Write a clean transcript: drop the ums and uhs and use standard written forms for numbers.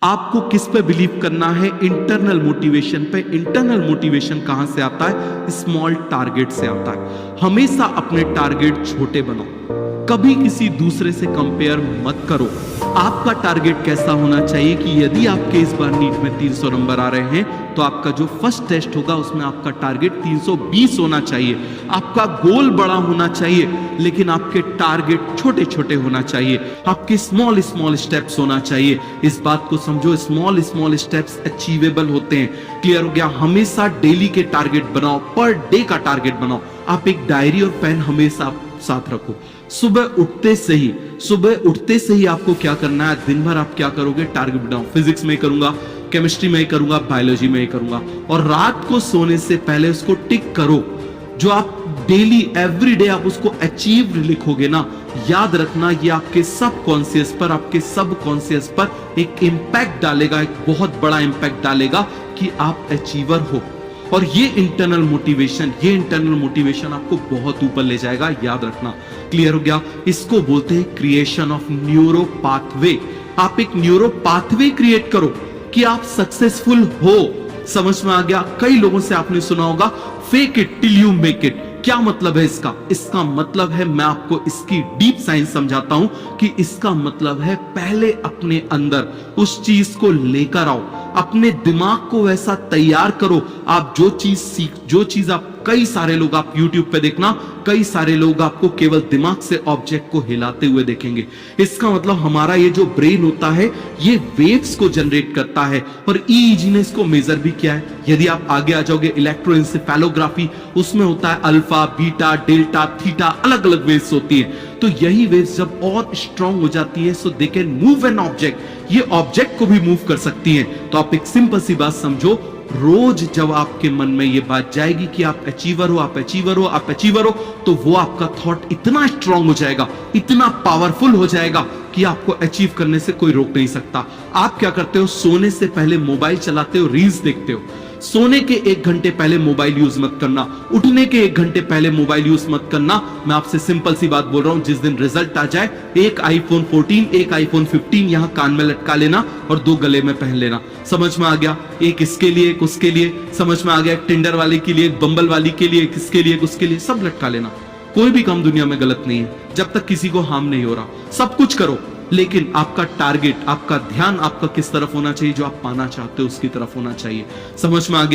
आपको किस पे बिलीव करना है? इंटरनल मोटिवेशन पे। इंटरनल मोटिवेशन कहां से आता है? स्मॉल टारगेट से आता है। हमेशा अपने टारगेट छोटे बनाओ, कभी किसी दूसरे से कंपेयर मत करो। आपका टारगेट कैसा होना चाहिए कि यदि आपके इस बार नीट में 300 नंबर आ रहे हैं तो आपका जो फर्स्ट टेस्ट होगा उसमें आपका टारगेट 320 होना चाहिए। आपका गोल बड़ा होना चाहिए लेकिन आपके टारगेट छोटे छोटे होना चाहिए। आपके स्मॉल स्मॉल स्टेप्स होना चाहिए। इस बात को समझो, स्मॉल स्मॉल स्टेप्स अचीवेबल होते हैं। क्लियर हो गया? हमेशा डेली के टारगेट बनाओ, पर डे का टारगेट बनाओ। आप एक डायरी और पेन हमेशा साथ रखो। सुबह उठते से ही आपको क्या करना है? दिन भर आप क्या करोगे? टारगेट बनाओ। फिजिक्स में करूंगा, केमिस्ट्री में ही करूंगा, बायोलॉजी में ही करूंगा, और रात को सोने से पहले उसको टिक करो। जो आप डेली एवरीडे आप उसको अचीव लिखोगे ना, याद रखना ये आपके सब कॉन्शियस पर एक इंपैक्ट डालेगा, एक बहुत बड़ा इंपैक्ट डालेगा कि आप अचीवर हो। और ये इंटरनल मोटिवेशन आपको बहुत ऊपर ले जाएगा, याद रखना। क्लियर हो गया? इसको बोलते हैं क्रिएशन ऑफ न्यूरो पाथवे। आप एक न्यूरो पाथवे क्रिएट करो कि आप सक्सेसफुल हो। समझ में आ गया? कई लोगों से आपने सुना होगा fake it till you make it. क्या मतलब है इसका? इसका मतलब है, मैं आपको इसकी डीप साइंस समझाता हूं कि इसका मतलब है पहले अपने अंदर उस चीज को लेकर आओ, अपने दिमाग को वैसा तैयार करो। आप जो चीज आप कई सारे लोग आप YouTube पे देखना, कई सारे लोग आपको केवल दिमाग से ऑब्जेक्ट को हिलाते हुए देखेंगे। इसका मतलब हमारा ये जो ब्रेन होता है ये वेव्स को जनरेट करता है। और EEG ने इसको मेजर भी किया है। यदि आप आगे आ जाओगे इलेक्ट्रोएन्सेफेलोग्राफी, उसमें होता है अल्फा, बीटा, डेल्टा, थीटा, अलग अलग वेव्स होती है। तो यही वेव्स जब और स्ट्रांग हो जाती है so they can move an object, ये ऑब्जेक्ट को भी मूव कर सकती हैं। तो आप एक सिंपल सी बात समझो, रोज जब आपके मन में ये बात जाएगी कि आप अचीवर हो, तो वो आपका थॉट इतना स्ट्रांग हो जाएगा, इतना पावरफुल हो जाएगा कि आपको अचीव करने से कोई रोक नहीं सकता। आप क्या करते हो? सोने से पहले मोबाइल चलाते हो, रील्स देखते हो। सोने के 1 घंटे पहले मोबाइल यूज मत करना, उठने के 1 घंटे पहले मोबाइल यूज मत करना। मैं आपसे सिंपल सी बात बोल रहा हूं, जिस दिन रिजल्ट आ जाए एक आईफोन 14, एक आईफोन 15 यहां कान में लटका लेना और 2 गले में पहन लेना। समझ में आ गया? एक इसके लिए, एक उसके लिए। समझ में आ गया? एक टिंडर वाले के लिए, एक बंबल वाली के लिए, एक इसके लिए, एक उसके लिए, सब लटका लेना। कोई भी काम दुनिया में गलत नहीं है जब तक किसी को हार्म नहीं हो रहा। सब कुछ करो लेकिन आपका टारगेट, आपका ध्यान आपका किस तरफ होना चाहिए? जो आप पाना चाहते हो उसकी तरफ होना चाहिए। समझ में आ गया?